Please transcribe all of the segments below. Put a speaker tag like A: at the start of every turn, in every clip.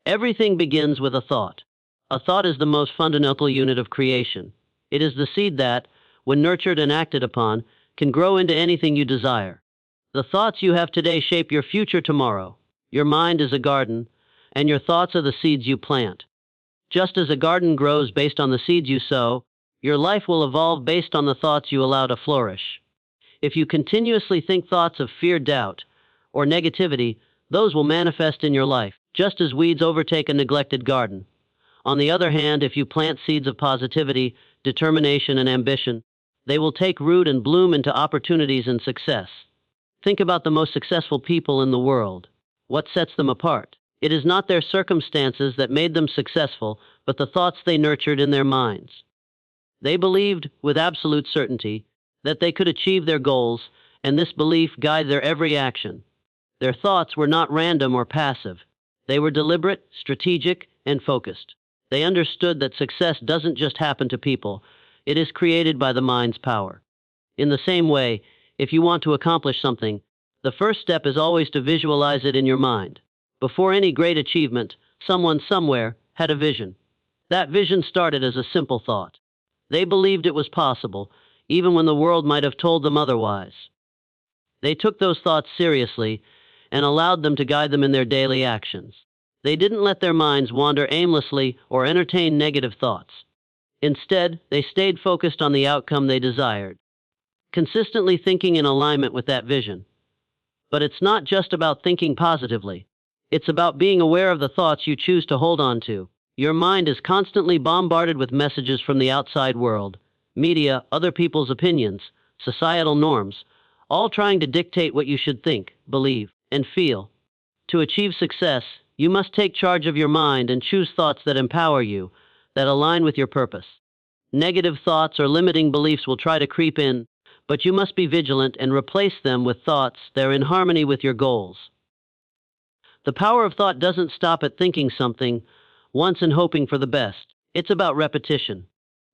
A: Everything begins with a thought. A thought is the most fundamental unit of creation. It is the seed that, when nurtured and acted upon, can grow into anything you desire. The thoughts you have today shape your future tomorrow. Your mind is a garden, and your thoughts are the seeds you plant. Just as a garden grows based on the seeds you sow, your life will evolve based on the thoughts you allow to flourish. If you continuously think thoughts of fear, doubt, or negativity, those will manifest in your life, just as weeds overtake a neglected garden. On the other hand, if you plant seeds of positivity, determination, and ambition, they will take root and bloom into opportunities and success. Think about the most successful people in the world. What sets them apart? It is not their circumstances that made them successful, but the thoughts they nurtured in their minds. They believed, with absolute certainty, that they could achieve their goals, and this belief guided their every action. Their thoughts were not random or passive. They were deliberate, strategic, and focused. They understood that success doesn't just happen to people, it is created by the mind's power. In the same way, if you want to accomplish something, the first step is always to visualize it in your mind. Before any great achievement, someone somewhere had a vision. That vision started as a simple thought. They believed it was possible, even when the world might have told them otherwise. They took those thoughts seriously and allowed them to guide them in their daily actions. They didn't let their minds wander aimlessly or entertain negative thoughts. Instead, they stayed focused on the outcome they desired, consistently thinking in alignment with that vision. But it's not just about thinking positively. It's about being aware of the thoughts you choose to hold on to. Your mind is constantly bombarded with messages from the outside world, media, other people's opinions, societal norms, all trying to dictate what you should think, believe, and feel. To achieve success, you must take charge of your mind and choose thoughts that empower you, that align with your purpose. Negative thoughts or limiting beliefs will try to creep in, but you must be vigilant and replace them with thoughts that are in harmony with your goals. The power of thought doesn't stop at thinking something once and hoping for the best. It's about repetition.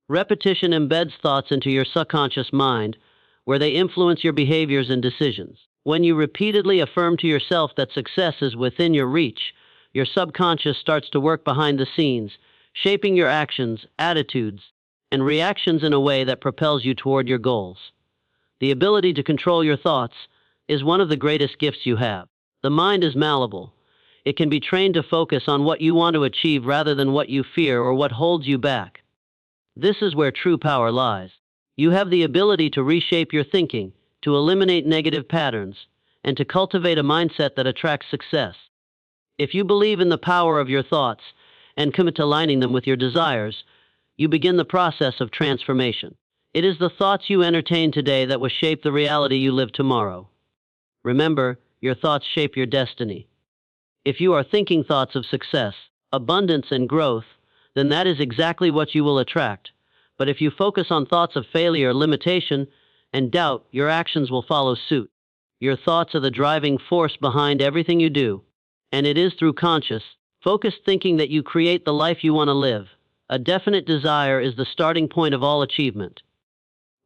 A: Repetition embeds thoughts into your subconscious mind, where they influence your behaviors and decisions. When you repeatedly affirm to yourself that success is within your reach, your subconscious starts to work behind the scenes, shaping your actions, attitudes, and reactions in a way that propels you toward your goals. The ability to control your thoughts is one of the greatest gifts you have. The mind is malleable. It can be trained to focus on what you want to achieve rather than what you fear or what holds you back. This is where true power lies. You have the ability to reshape your thinking, to eliminate negative patterns, and to cultivate a mindset that attracts success. If you believe in the power of your thoughts and commit to aligning them with your desires, you begin the process of transformation. It is the thoughts you entertain today that will shape the reality you live tomorrow. Remember, your thoughts shape your destiny. If you are thinking thoughts of success, abundance, and growth, then that is exactly what you will attract. But if you focus on thoughts of failure, limitation, and doubt, your actions will follow suit. Your thoughts are the driving force behind everything you do, and it is through conscious, focused thinking that you create the life you want to live. A definite desire is the starting point of all achievement.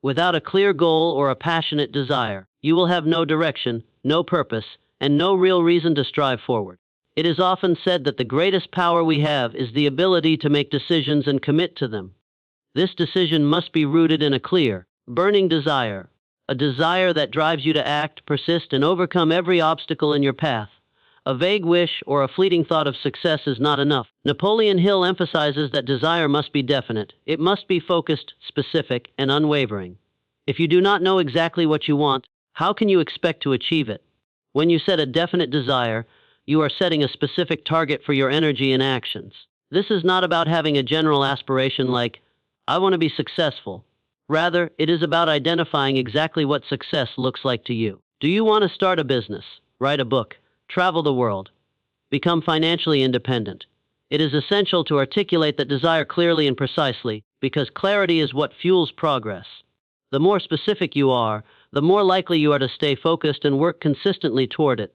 A: Without a clear goal or a passionate desire, you will have no direction, no purpose, and no real reason to strive forward. It is often said that the greatest power we have is the ability to make decisions and commit to them. This decision must be rooted in a clear, burning desire, a desire that drives you to act, persist, and overcome every obstacle in your path. A vague wish or a fleeting thought of success is not enough. Napoleon Hill emphasizes that desire must be definite. It must be focused, specific, and unwavering. If you do not know exactly what you want, how can you expect to achieve it? When you set a definite desire, you are setting a specific target for your energy and actions. This is not about having a general aspiration like, I want to be successful. Rather, it is about identifying exactly what success looks like to you. Do you want to start a business, write a book, travel the world, become financially independent? It is essential to articulate that desire clearly and precisely, because clarity is what fuels progress. The more specific you are, the more likely you are to stay focused and work consistently toward it.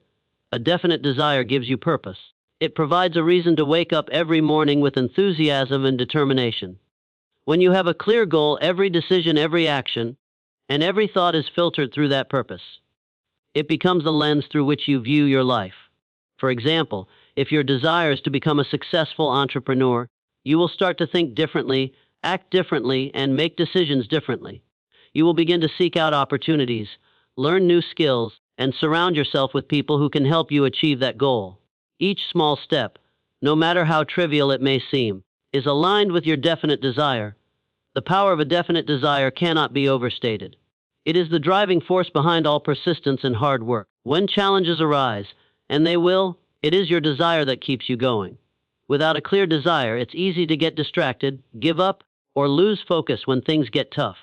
A: A definite desire gives you purpose. It provides a reason to wake up every morning with enthusiasm and determination. When you have a clear goal, every decision, every action, and every thought is filtered through that purpose. It becomes the lens through which you view your life. For example, If your desire is to become a successful entrepreneur, you will start to think differently, act differently, and make decisions differently. You will begin to seek out opportunities, learn new skills, and surround yourself with people who can help you achieve that goal. Each small step, no matter how trivial it may seem, is aligned with your definite desire. The power of a definite desire cannot be overstated. It is the driving force behind all persistence and hard work. When challenges arise, and they will, it is your desire that keeps you going. Without a clear desire, it's easy to get distracted, give up, or lose focus when things get tough.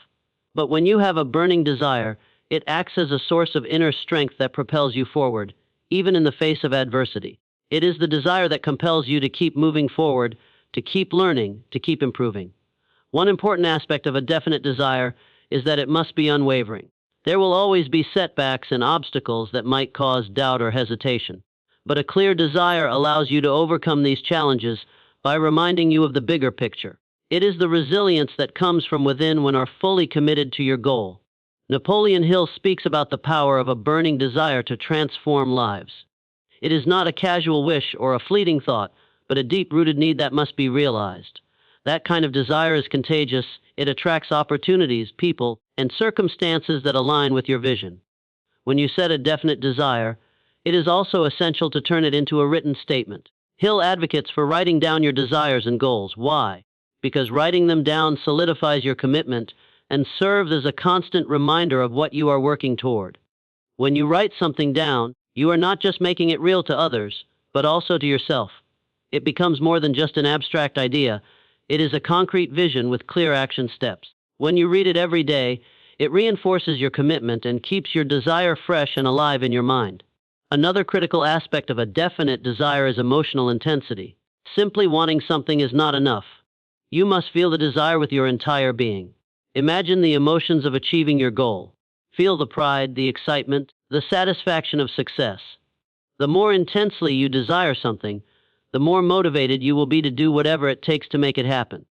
A: But when you have a burning desire, it acts as a source of inner strength that propels you forward, even in the face of adversity. It is the desire that compels you to keep moving forward, to keep learning, to keep improving. One important aspect of a definite desire is that it must be unwavering. There will always be setbacks and obstacles that might cause doubt or hesitation. But a clear desire allows you to overcome these challenges by reminding you of the bigger picture. It is the resilience that comes from within when you are fully committed to your goal. Napoleon Hill speaks about the power of a burning desire to transform lives. It is not a casual wish or a fleeting thought, but a deep-rooted need that must be realized. That kind of desire is contagious. It attracts opportunities, people, and circumstances that align with your vision. When you set a definite desire, it is also essential to turn it into a written statement. Hill advocates for writing down your desires and goals. Why? Because writing them down solidifies your commitment and serves as a constant reminder of what you are working toward. When you write something down, you are not just making it real to others, but also to yourself. It becomes more than just an abstract idea. It is a concrete vision with clear action steps. When you read it every day, it reinforces your commitment and keeps your desire fresh and alive in your mind. Another critical aspect of a definite desire is emotional intensity. Simply wanting something is not enough. You must feel the desire with your entire being. Imagine the emotions of achieving your goal. Feel the pride, the excitement, the satisfaction of success. The more intensely you desire something, the more motivated you will be to do whatever it takes to make it happen.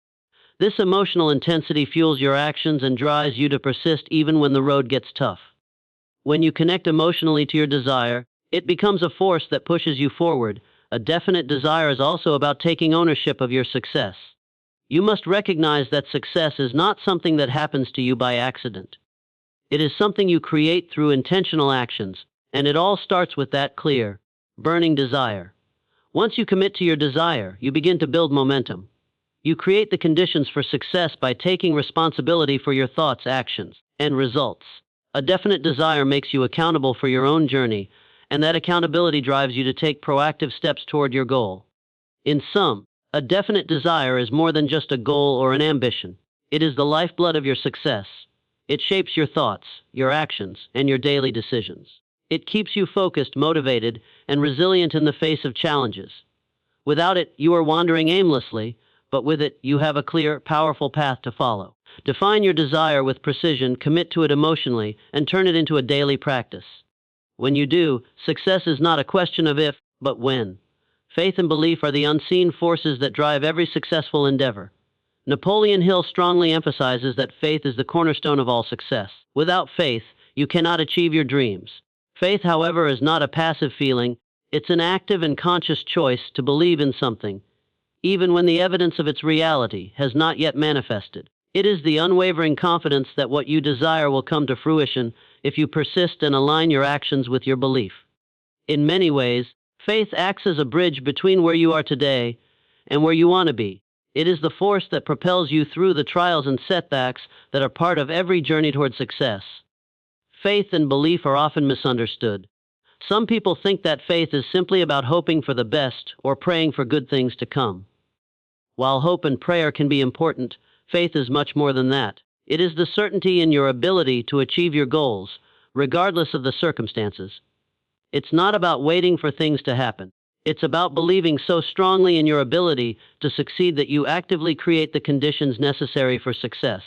A: This emotional intensity fuels your actions and drives you to persist even when the road gets tough. When you connect emotionally to your desire, it becomes a force that pushes you forward. A definite desire is also about taking ownership of your success. You must recognize that success is not something that happens to you by accident. It is something you create through intentional actions, and it all starts with that clear, burning desire. Once you commit to your desire, you begin to build momentum. You create the conditions for success by taking responsibility for your thoughts, actions, and results. A definite desire makes you accountable for your own journey, and that accountability drives you to take proactive steps toward your goal. In sum, a definite desire is more than just a goal or an ambition. It is the lifeblood of your success. It shapes your thoughts, your actions, and your daily decisions. It keeps you focused, motivated, and resilient in the face of challenges. Without it, you are wandering aimlessly, but with it, you have a clear, powerful path to follow. Define your desire with precision, commit to it emotionally, and turn it into a daily practice. When you do, success is not a question of if, but when. Faith and belief are the unseen forces that drive every successful endeavor. Napoleon Hill strongly emphasizes that faith is the cornerstone of all success. Without faith, you cannot achieve your dreams. Faith, however, is not a passive feeling. It's an active and conscious choice to believe in something, even when the evidence of its reality has not yet manifested. It is the unwavering confidence that what you desire will come to fruition if you persist and align your actions with your belief. In many ways, faith acts as a bridge between where you are today and where you want to be. It is the force that propels you through the trials and setbacks that are part of every journey toward success. Faith and belief are often misunderstood. Some people think that faith is simply about hoping for the best or praying for good things to come. While hope and prayer can be important, faith is much more than that. It is the certainty in your ability to achieve your goals, regardless of the circumstances. It's not about waiting for things to happen. It's about believing so strongly in your ability to succeed that you actively create the conditions necessary for success.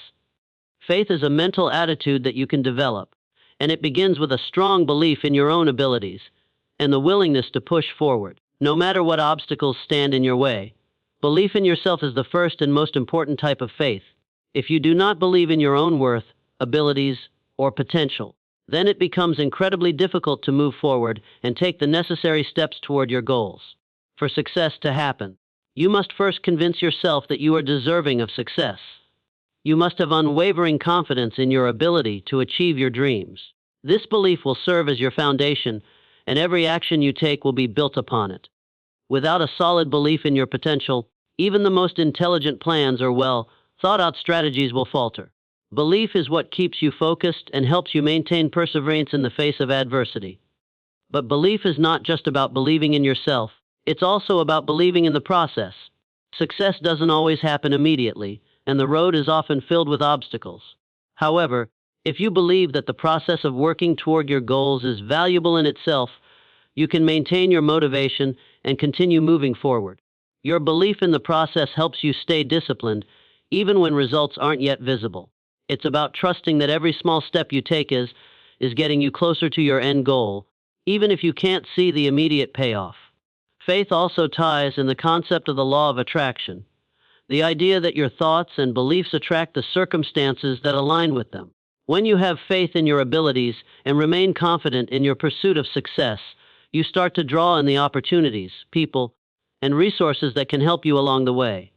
A: Faith is a mental attitude that you can develop, and it begins with a strong belief in your own abilities and the willingness to push forward, no matter what obstacles stand in your way. Belief in yourself is the first and most important type of faith. If you do not believe in your own worth, abilities, or potential, then it becomes incredibly difficult to move forward and take the necessary steps toward your goals. For success to happen, you must first convince yourself that you are deserving of success. You must have unwavering confidence in your ability to achieve your dreams. This belief will serve as your foundation, and every action you take will be built upon it. Without a solid belief in your potential, even the most intelligent plans or thought-out strategies will falter. Belief is what keeps you focused and helps you maintain perseverance in the face of adversity. But belief is not just about believing in yourself, it's also about believing in the process. Success doesn't always happen immediately, and the road is often filled with obstacles. However, if you believe that the process of working toward your goals is valuable in itself, you can maintain your motivation and continue moving forward. Your belief in the process helps you stay disciplined, even when results aren't yet visible. It's about trusting that every small step you take is getting you closer to your end goal, even if you can't see the immediate payoff. Faith also ties in the concept of the law of attraction, the idea that your thoughts and beliefs attract the circumstances that align with them. When you have faith in your abilities and remain confident in your pursuit of success, you start to draw in the opportunities, people, and resources that can help you along the way.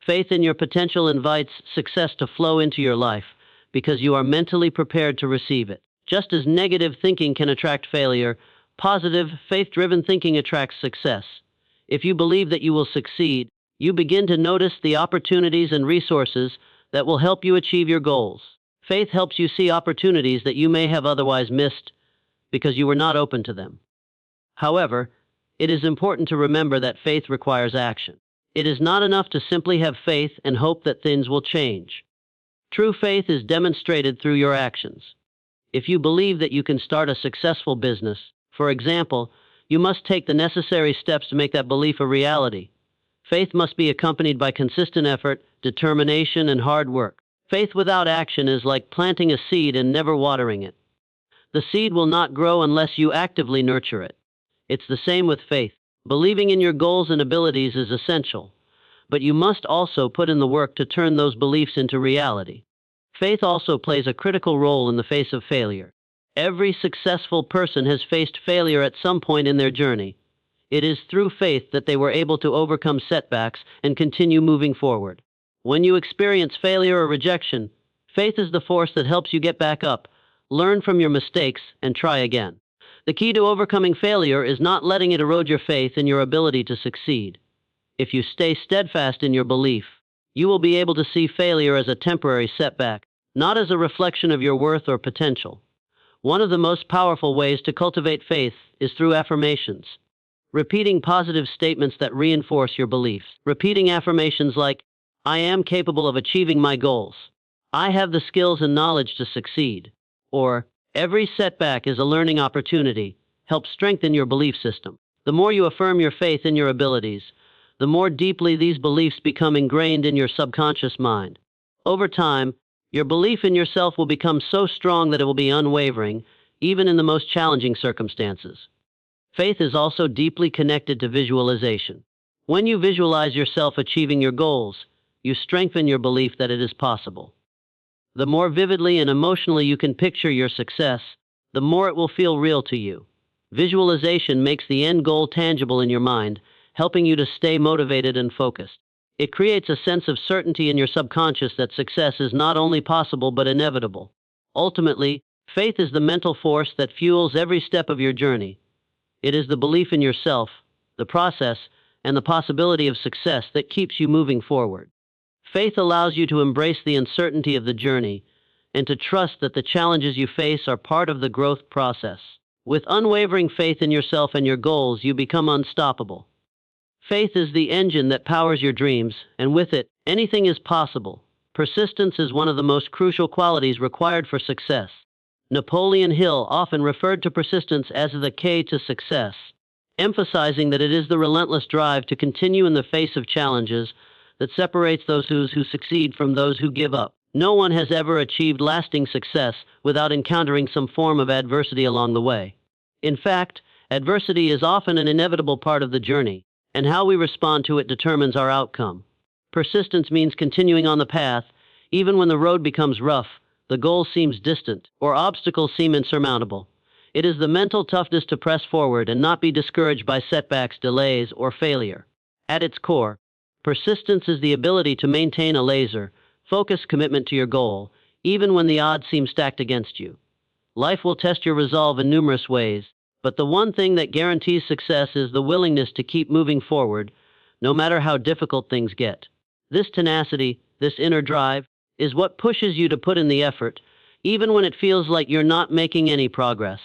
A: Faith in your potential invites success to flow into your life because you are mentally prepared to receive it. Just as negative thinking can attract failure, positive, faith-driven thinking attracts success. If you believe that you will succeed, you begin to notice the opportunities and resources that will help you achieve your goals. Faith helps you see opportunities that you may have otherwise missed because you were not open to them. However, it is important to remember that faith requires action. It is not enough to simply have faith and hope that things will change. True faith is demonstrated through your actions. If you believe that you can start a successful business, for example, you must take the necessary steps to make that belief a reality. Faith must be accompanied by consistent effort, determination, and hard work. Faith without action is like planting a seed and never watering it. The seed will not grow unless you actively nurture it. It's the same with faith. Believing in your goals and abilities is essential, but you must also put in the work to turn those beliefs into reality. Faith also plays a critical role in the face of failure. Every successful person has faced failure at some point in their journey. It is through faith that they were able to overcome setbacks and continue moving forward. When you experience failure or rejection, faith is the force that helps you get back up, learn from your mistakes, and try again. The key to overcoming failure is not letting it erode your faith in your ability to succeed. If you stay steadfast in your belief, you will be able to see failure as a temporary setback, not as a reflection of your worth or potential. One of the most powerful ways to cultivate faith is through affirmations. Repeating positive statements that reinforce your beliefs. Repeating affirmations like, "I am capable of achieving my goals," "I have the skills and knowledge to succeed," or "Every setback is a learning opportunity," help strengthen your belief system. The more you affirm your faith in your abilities, the more deeply these beliefs become ingrained in your subconscious mind. Over time, your belief in yourself will become so strong that it will be unwavering, even in the most challenging circumstances. Faith is also deeply connected to visualization. When you visualize yourself achieving your goals, you strengthen your belief that it is possible. The more vividly and emotionally you can picture your success, the more it will feel real to you. Visualization makes the end goal tangible in your mind, helping you to stay motivated and focused. It creates a sense of certainty in your subconscious that success is not only possible but inevitable. Ultimately, faith is the mental force that fuels every step of your journey. It is the belief in yourself, the process, and the possibility of success that keeps you moving forward. Faith allows you to embrace the uncertainty of the journey and to trust that the challenges you face are part of the growth process. With unwavering faith in yourself and your goals, you become unstoppable. Faith is the engine that powers your dreams, and with it, anything is possible. Persistence is one of the most crucial qualities required for success. Napoleon Hill often referred to persistence as the key to success, emphasizing that it is the relentless drive to continue in the face of challenges that separates those who succeed from those who give up. No one has ever achieved lasting success without encountering some form of adversity along the way. In fact, adversity is often an inevitable part of the journey, and how we respond to it determines our outcome. Persistence means continuing on the path, even when the road becomes rough, the goal seems distant, or obstacles seem insurmountable. It is the mental toughness to press forward and not be discouraged by setbacks, delays, or failure. At its core, persistence is the ability to maintain a laser, focused commitment to your goal, even when the odds seem stacked against you. Life will test your resolve in numerous ways, but the one thing that guarantees success is the willingness to keep moving forward, no matter how difficult things get. This tenacity, this inner drive, is what pushes you to put in the effort, even when it feels like you're not making any progress.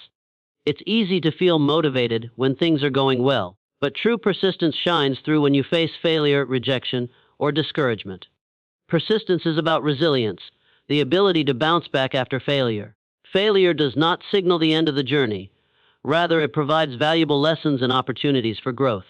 A: It's easy to feel motivated when things are going well, but true persistence shines through when you face failure, rejection, or discouragement. Persistence is about resilience, the ability to bounce back after failure. Failure does not signal the end of the journey. Rather, it provides valuable lessons and opportunities for growth.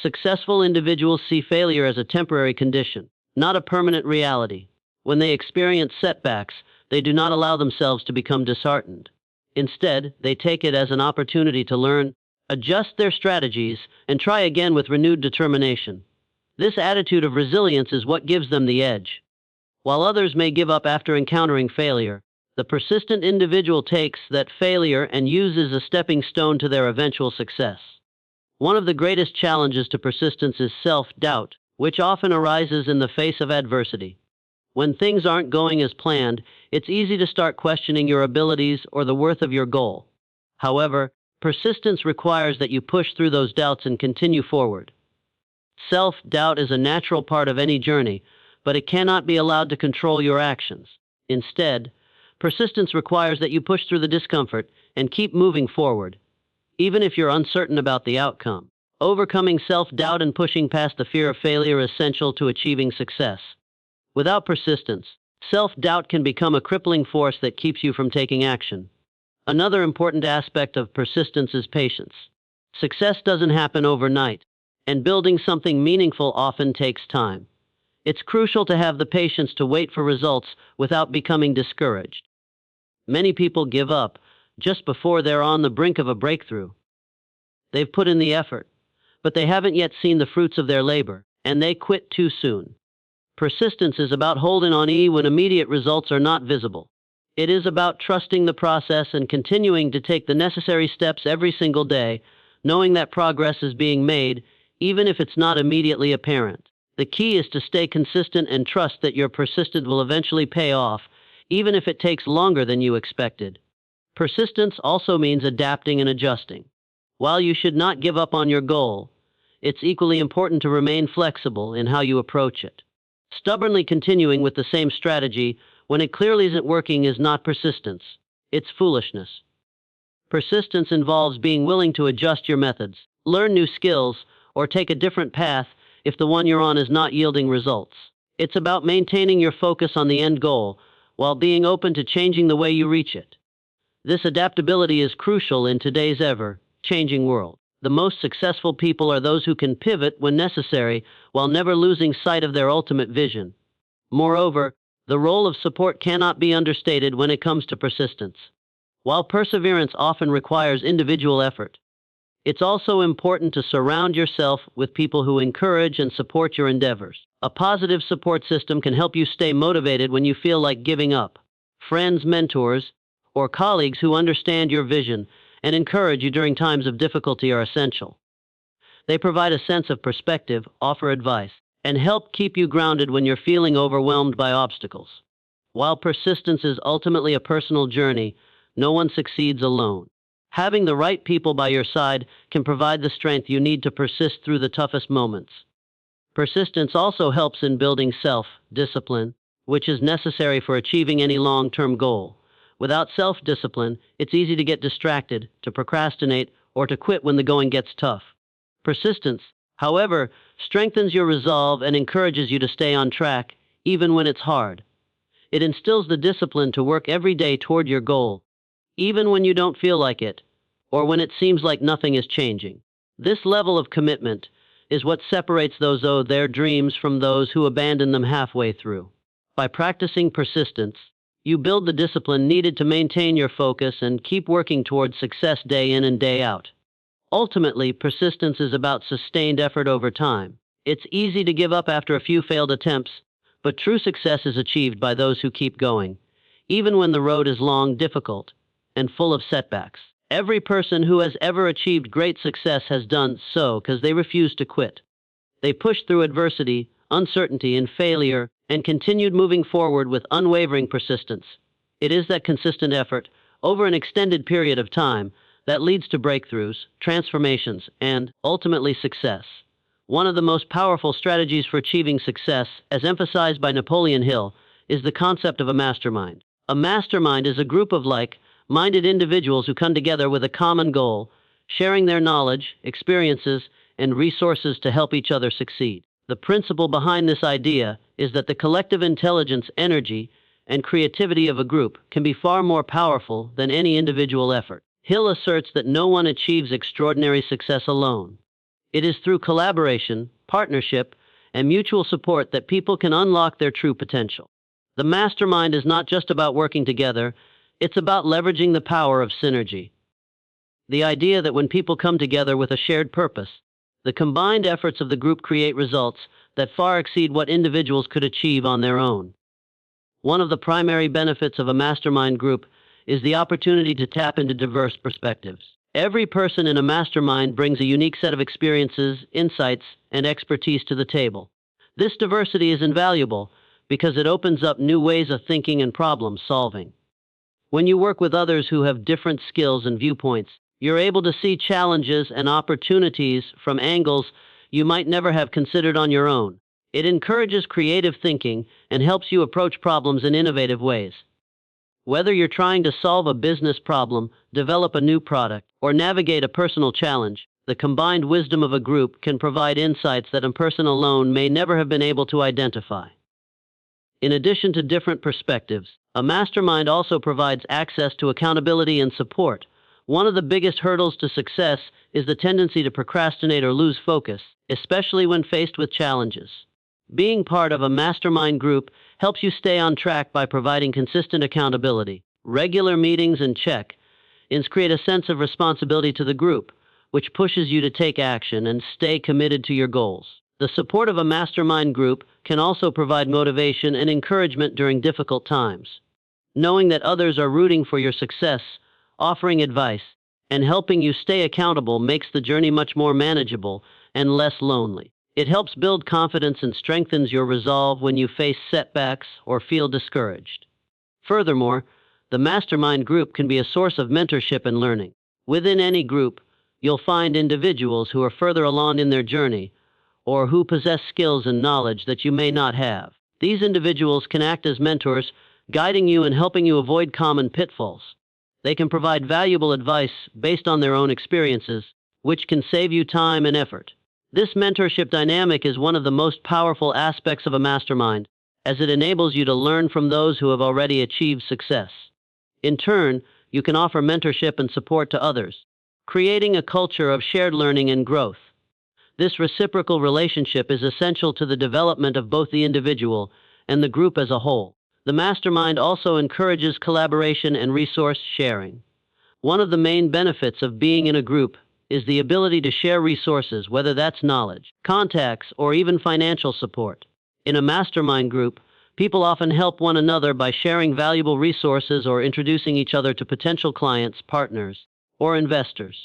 A: Successful individuals see failure as a temporary condition, not a permanent reality. When they experience setbacks, they do not allow themselves to become disheartened. Instead, they take it as an opportunity to learn, adjust their strategies, and try again with renewed determination. This attitude of resilience is what gives them the edge. While others may give up after encountering failure, the persistent individual takes that failure and uses a stepping stone to their eventual success. One of the greatest challenges to persistence is self-doubt, which often arises in the face of adversity. When things aren't going as planned, it's easy to start questioning your abilities or the worth of your goal. However, persistence requires that you push through those doubts and continue forward. Self-doubt is a natural part of any journey, but it cannot be allowed to control your actions. Instead, persistence requires that you push through the discomfort and keep moving forward, even if you're uncertain about the outcome. Overcoming self-doubt and pushing past the fear of failure is essential to achieving success. Without persistence, self-doubt can become a crippling force that keeps you from taking action. Another important aspect of persistence is patience. Success doesn't happen overnight, and building something meaningful often takes time. It's crucial to have the patience to wait for results without becoming discouraged. Many people give up just before they're on the brink of a breakthrough. They've put in the effort, but they haven't yet seen the fruits of their labor, and they quit too soon. Persistence is about holding on when immediate results are not visible. It is about trusting the process and continuing to take the necessary steps every single day, knowing that progress is being made, even if it's not immediately apparent. The key is to stay consistent and trust that your persistence will eventually pay off, even if it takes longer than you expected. Persistence also means adapting and adjusting. While you should not give up on your goal, it's equally important to remain flexible in how you approach it. Stubbornly continuing with the same strategy when it clearly isn't working is not persistence. It's foolishness. Persistence involves being willing to adjust your methods, learn new skills, or take a different path if the one you're on is not yielding results. It's about maintaining your focus on the end goal while being open to changing the way you reach it. This adaptability is crucial in today's ever-changing world. The most successful people are those who can pivot when necessary while never losing sight of their ultimate vision. Moreover, the role of support cannot be understated when it comes to persistence. While perseverance often requires individual effort, it's also important to surround yourself with people who encourage and support your endeavors. A positive support system can help you stay motivated when you feel like giving up. Friends, mentors, or colleagues who understand your vision and encourage you during times of difficulty are essential. They provide a sense of perspective, offer advice, and help keep you grounded when you're feeling overwhelmed by obstacles. While persistence is ultimately a personal journey, no one succeeds alone. Having the right people by your side can provide the strength you need to persist through the toughest moments. Persistence also helps in building self-discipline, which is necessary for achieving any long-term goal. Without self-discipline, it's easy to get distracted, to procrastinate, or to quit when the going gets tough. Persistence, however, strengthens your resolve and encourages you to stay on track, even when it's hard. It instills the discipline to work every day toward your goal, even when you don't feel like it, or when it seems like nothing is changing. This level of commitment is what separates those who owe their dreams from those who abandon them halfway through. By practicing persistence, you build the discipline needed to maintain your focus and keep working towards success day in and day out. Ultimately, persistence is about sustained effort over time. It's easy to give up after a few failed attempts, but true success is achieved by those who keep going, even when the road is long, difficult, and full of setbacks. Every person who has ever achieved great success has done so because they refused to quit. They pushed through adversity, uncertainty, and failure, and continued moving forward with unwavering persistence. It is that consistent effort, over an extended period of time, that leads to breakthroughs, transformations, and, ultimately, success. One of the most powerful strategies for achieving success, as emphasized by Napoleon Hill, is the concept of a mastermind. A mastermind is a group of like-minded individuals who come together with a common goal, sharing their knowledge, experiences, and resources to help each other succeed. The principle behind this idea is that the collective intelligence, energy, and creativity of a group can be far more powerful than any individual effort. Hill asserts that no one achieves extraordinary success alone. It is through collaboration, partnership, and mutual support that people can unlock their true potential. The mastermind is not just about working together, it's about leveraging the power of synergy. The idea that when people come together with a shared purpose, the combined efforts of the group create results that far exceed what individuals could achieve on their own. One of the primary benefits of a mastermind group is the opportunity to tap into diverse perspectives. Every person in a mastermind brings a unique set of experiences, insights, and expertise to the table. This diversity is invaluable because it opens up new ways of thinking and problem solving. When you work with others who have different skills and viewpoints, you're able to see challenges and opportunities from angles you might never have considered on your own. It encourages creative thinking and helps you approach problems in innovative ways. Whether you're trying to solve a business problem, develop a new product, or navigate a personal challenge, the combined wisdom of a group can provide insights that a person alone may never have been able to identify. In addition to different perspectives, a mastermind also provides access to accountability and support. One of the biggest hurdles to success is the tendency to procrastinate or lose focus, especially when faced with challenges. Being part of a mastermind group helps you stay on track by providing consistent accountability. Regular meetings and check-ins create a sense of responsibility to the group, which pushes you to take action and stay committed to your goals. The support of a mastermind group can also provide motivation and encouragement during difficult times. Knowing that others are rooting for your success, offering advice, and helping you stay accountable makes the journey much more manageable and less lonely. It helps build confidence and strengthens your resolve when you face setbacks or feel discouraged. Furthermore, the mastermind group can be a source of mentorship and learning. Within any group, you'll find individuals who are further along in their journey or who possess skills and knowledge that you may not have. These individuals can act as mentors, guiding you and helping you avoid common pitfalls. They can provide valuable advice based on their own experiences, which can save you time and effort. This mentorship dynamic is one of the most powerful aspects of a mastermind, as it enables you to learn from those who have already achieved success. In turn, you can offer mentorship and support to others, creating a culture of shared learning and growth. This reciprocal relationship is essential to the development of both the individual and the group as a whole. The mastermind also encourages collaboration and resource sharing. One of the main benefits of being in a group is the ability to share resources, whether that's knowledge, contacts, or even financial support. In a mastermind group, people often help one another by sharing valuable resources or introducing each other to potential clients, partners, or investors.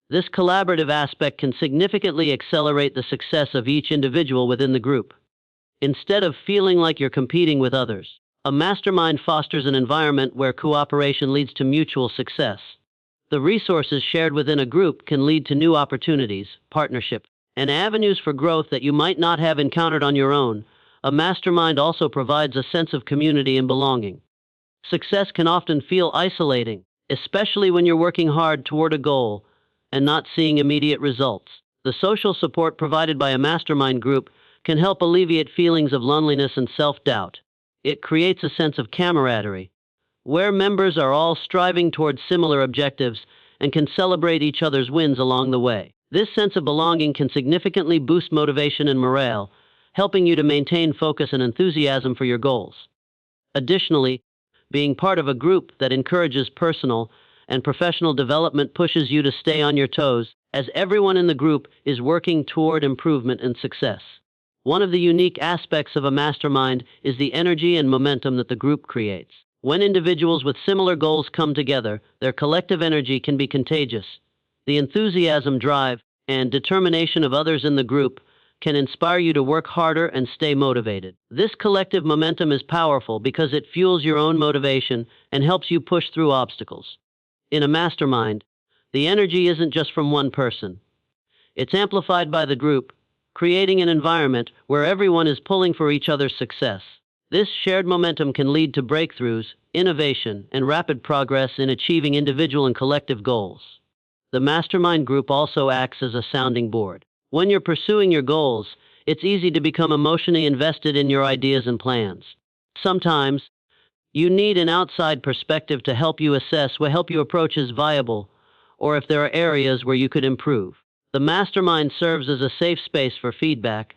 A: This collaborative aspect can significantly accelerate the success of each individual within the group. Instead of feeling like you're competing with others, a mastermind fosters an environment where cooperation leads to mutual success. The resources shared within a group can lead to new opportunities, partnership, and avenues for growth that you might not have encountered on your own. A mastermind also provides a sense of community and belonging. Success can often feel isolating, especially when you're working hard toward a goal and not seeing immediate results. The social support provided by a mastermind group can help alleviate feelings of loneliness and self-doubt. It creates a sense of camaraderie, where members are all striving towards similar objectives and can celebrate each other's wins along the way. This sense of belonging can significantly boost motivation and morale, helping you to maintain focus and enthusiasm for your goals. Additionally, being part of a group that encourages personal and professional development pushes you to stay on your toes, as everyone in the group is working toward improvement and success. One of the unique aspects of a mastermind is the energy and momentum that the group creates. When individuals with similar goals come together, their collective energy can be contagious. The enthusiasm, drive, and determination of others in the group can inspire you to work harder and stay motivated. This collective momentum is powerful because it fuels your own motivation and helps you push through obstacles. In a mastermind, the energy isn't just from one person. It's amplified by the group, creating an environment where everyone is pulling for each other's success. This shared momentum can lead to breakthroughs, innovation, and rapid progress in achieving individual and collective goals. The mastermind group also acts as a sounding board. When you're pursuing your goals, it's easy to become emotionally invested in your ideas and plans. Sometimes, you need an outside perspective to help you assess what help you approach is viable, or if there are areas where you could improve. The mastermind serves as a safe space for feedback,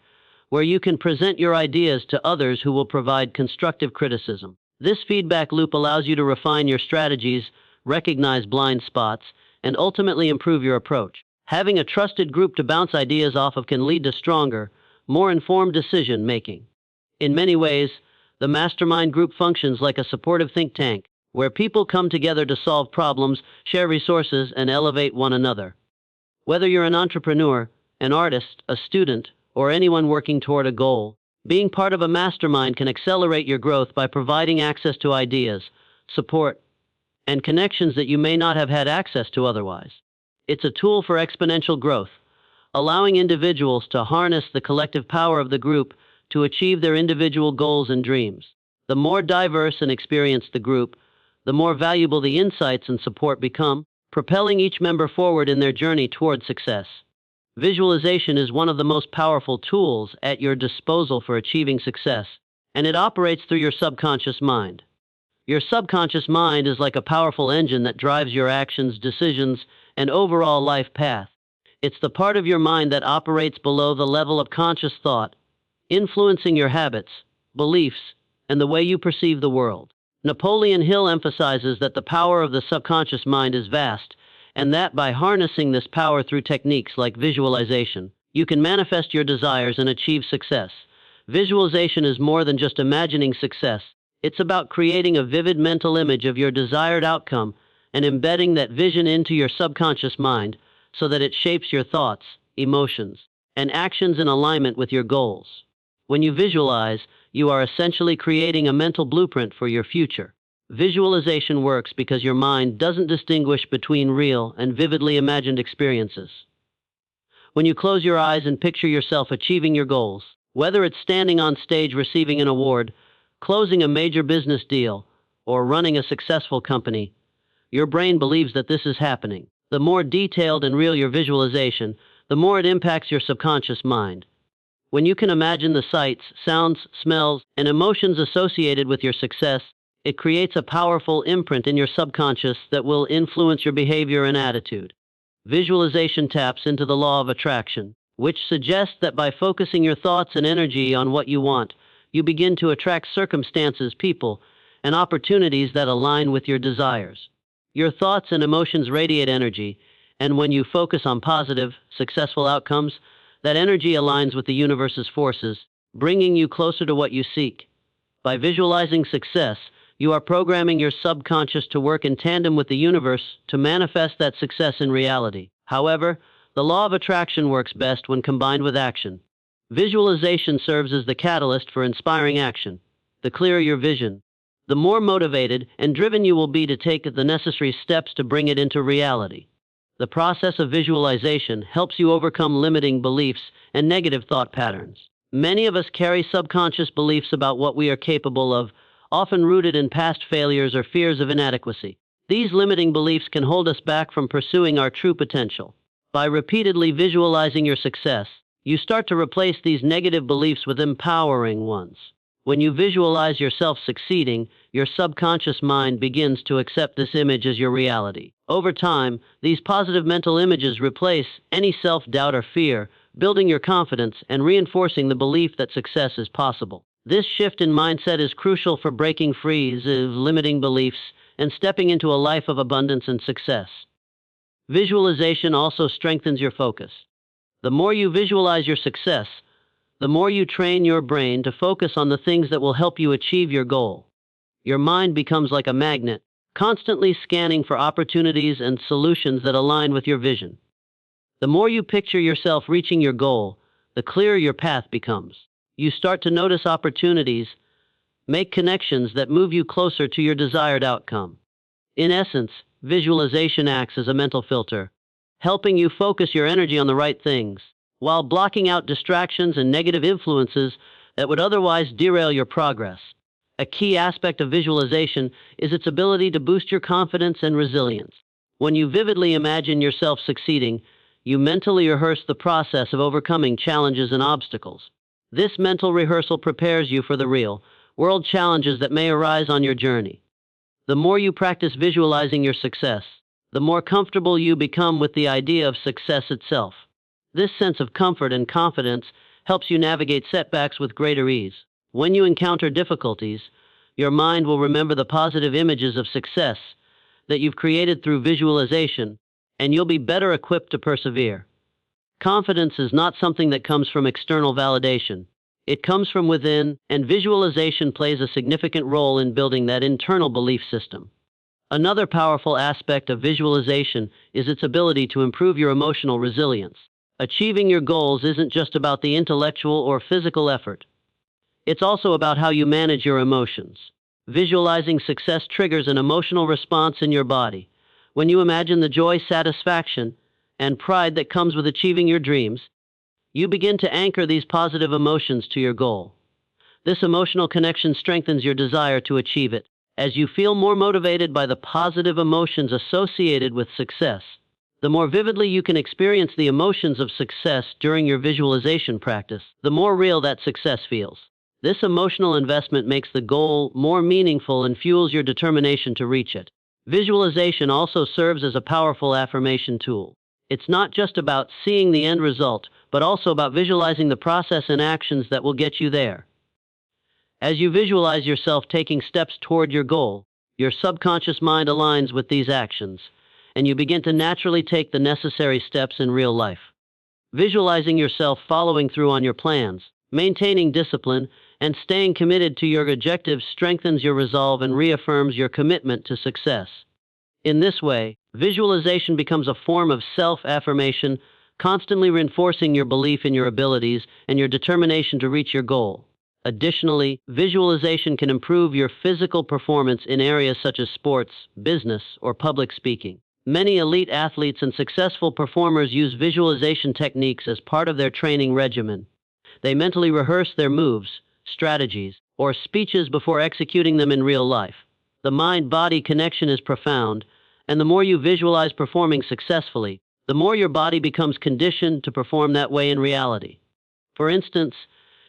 A: where you can present your ideas to others who will provide constructive criticism. This feedback loop allows you to refine your strategies, recognize blind spots, and ultimately improve your approach. Having a trusted group to bounce ideas off of can lead to stronger, more informed decision-making. In many ways, the mastermind group functions like a supportive think tank, where people come together to solve problems, share resources, and elevate one another. Whether you're an entrepreneur, an artist, a student, or anyone working toward a goal, being part of a mastermind can accelerate your growth by providing access to ideas, support, and connections that you may not have had access to otherwise. It's a tool for exponential growth, allowing individuals to harness the collective power of the group to achieve their individual goals and dreams. The more diverse and experienced the group, the more valuable the insights and support become, propelling each member forward in their journey toward success. Visualization is one of the most powerful tools at your disposal for achieving success, and it operates through your subconscious mind. Your subconscious mind is like a powerful engine that drives your actions, decisions, and overall life path. It's the part of your mind that operates below the level of conscious thought, influencing your habits, beliefs, and the way you perceive the world. Napoleon Hill emphasizes that the power of the subconscious mind is vast, and that by harnessing this power through techniques like visualization, you can manifest your desires and achieve success. Visualization is more than just imagining success. It's about creating a vivid mental image of your desired outcome and embedding that vision into your subconscious mind so that it shapes your thoughts, emotions, and actions in alignment with your goals. When you visualize, you are essentially creating a mental blueprint for your future. Visualization works because your mind doesn't distinguish between real and vividly imagined experiences. When you close your eyes and picture yourself achieving your goals, whether it's standing on stage receiving an award, closing a major business deal, or running a successful company, your brain believes that this is happening. The more detailed and real your visualization, the more it impacts your subconscious mind. When you can imagine the sights, sounds, smells, and emotions associated with your success, it creates a powerful imprint in your subconscious that will influence your behavior and attitude. Visualization taps into the law of attraction, which suggests that by focusing your thoughts and energy on what you want, you begin to attract circumstances, people, and opportunities that align with your desires. Your thoughts and emotions radiate energy, and when you focus on positive, successful outcomes, that energy aligns with the universe's forces, bringing you closer to what you seek. By visualizing success, you are programming your subconscious to work in tandem with the universe to manifest that success in reality. However, the law of attraction works best when combined with action. Visualization serves as the catalyst for inspiring action. The clearer your vision, the more motivated and driven you will be to take the necessary steps to bring it into reality. The process of visualization helps you overcome limiting beliefs and negative thought patterns. Many of us carry subconscious beliefs about what we are capable of, often rooted in past failures or fears of inadequacy. These limiting beliefs can hold us back from pursuing our true potential. By repeatedly visualizing your success, you start to replace these negative beliefs with empowering ones. When you visualize yourself succeeding, your subconscious mind begins to accept this image as your reality. Over time, these positive mental images replace any self-doubt or fear, building your confidence and reinforcing the belief that success is possible. This shift in mindset is crucial for breaking free of limiting beliefs and stepping into a life of abundance and success. Visualization also strengthens your focus. The more you visualize your success, the more you train your brain to focus on the things that will help you achieve your goal. Your mind becomes like a magnet, constantly scanning for opportunities and solutions that align with your vision. The more you picture yourself reaching your goal, the clearer your path becomes. You start to notice opportunities, make connections that move you closer to your desired outcome. In essence, visualization acts as a mental filter, helping you focus your energy on the right things, while blocking out distractions and negative influences that would otherwise derail your progress. A key aspect of visualization is its ability to boost your confidence and resilience. When you vividly imagine yourself succeeding, you mentally rehearse the process of overcoming challenges and obstacles. This mental rehearsal prepares you for the real world challenges that may arise on your journey. The more you practice visualizing your success, the more comfortable you become with the idea of success itself. This sense of comfort and confidence helps you navigate setbacks with greater ease. When you encounter difficulties, your mind will remember the positive images of success that you've created through visualization, and you'll be better equipped to persevere. Confidence is not something that comes from external validation. It comes from within, and visualization plays a significant role in building that internal belief system. Another powerful aspect of visualization is its ability to improve your emotional resilience. Achieving your goals isn't just about the intellectual or physical effort. It's also about how you manage your emotions. Visualizing success triggers an emotional response in your body. When you imagine the joy, satisfaction, and pride that comes with achieving your dreams, you begin to anchor these positive emotions to your goal. This emotional connection strengthens your desire to achieve it, as you feel more motivated by the positive emotions associated with success. The more vividly you can experience the emotions of success during your visualization practice, the more real that success feels. This emotional investment makes the goal more meaningful and fuels your determination to reach it. Visualization also serves as a powerful affirmation tool. It's not just about seeing the end result, but also about visualizing the process and actions that will get you there. As you visualize yourself taking steps toward your goal, your subconscious mind aligns with these actions, and you begin to naturally take the necessary steps in real life. Visualizing yourself following through on your plans, maintaining discipline, and staying committed to your objectives strengthens your resolve and reaffirms your commitment to success. In this way, visualization becomes a form of self-affirmation, constantly reinforcing your belief in your abilities and your determination to reach your goal. Additionally, visualization can improve your physical performance in areas such as sports, business, or public speaking. Many elite athletes and successful performers use visualization techniques as part of their training regimen. They mentally rehearse their moves, strategies, or speeches before executing them in real life. The mind-body connection is profound, and the more you visualize performing successfully, the more your body becomes conditioned to perform that way in reality. For instance,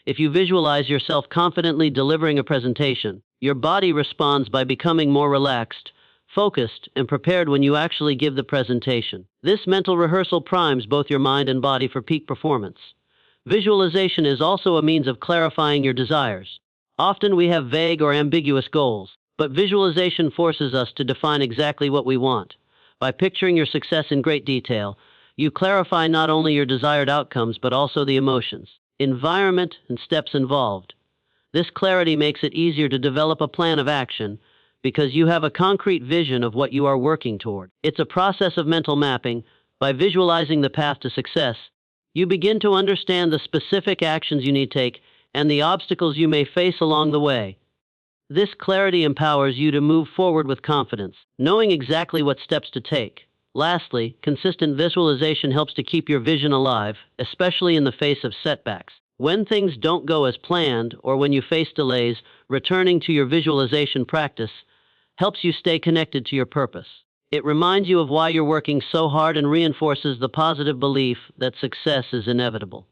A: if you visualize yourself confidently delivering a presentation, your body responds by becoming more relaxed, focused, and prepared when you actually give the presentation. This mental rehearsal primes both your mind and body for peak performance. Visualization is also a means of clarifying your desires. Often we have vague or ambiguous goals, but visualization forces us to define exactly what we want. By picturing your success in great detail, you clarify not only your desired outcomes but also the emotions, environment, and steps involved. This clarity makes it easier to develop a plan of action because you have a concrete vision of what you are working toward. It's a process of mental mapping. By visualizing the path to success, you begin to understand the specific actions you need to take and the obstacles you may face along the way. This clarity empowers you to move forward with confidence, knowing exactly what steps to take. Lastly, consistent visualization helps to keep your vision alive, especially in the face of setbacks. When things don't go as planned or when you face delays, returning to your visualization practice helps you stay connected to your purpose. It reminds you of why you're working so hard and reinforces the positive belief that success is inevitable.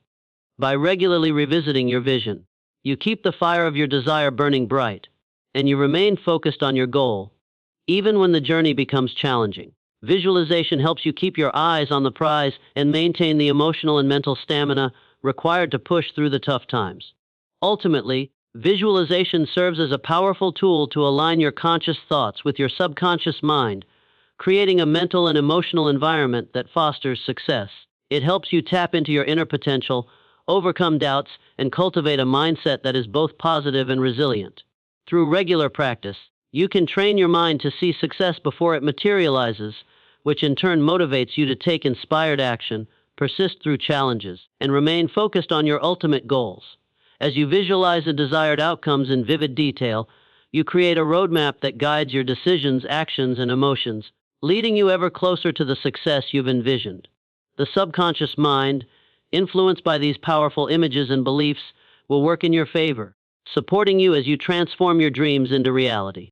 A: By regularly revisiting your vision, you keep the fire of your desire burning bright, and you remain focused on your goal, even when the journey becomes challenging. Visualization helps you keep your eyes on the prize and maintain the emotional and mental stamina required to push through the tough times. Ultimately, visualization serves as a powerful tool to align your conscious thoughts with your subconscious mind, creating a mental and emotional environment that fosters success. It helps you tap into your inner potential, overcome doubts, and cultivate a mindset that is both positive and resilient. Through regular practice, You can train your mind to see success before it materializes, which in turn motivates you to take inspired action, persist through challenges, and remain focused on your ultimate goals. As you visualize the desired outcomes in vivid detail, you create a roadmap that guides your decisions, actions, and emotions, leading you ever closer to the success you've envisioned. The subconscious mind, influenced by these powerful images and beliefs, will work in your favor, supporting you as you transform your dreams into reality.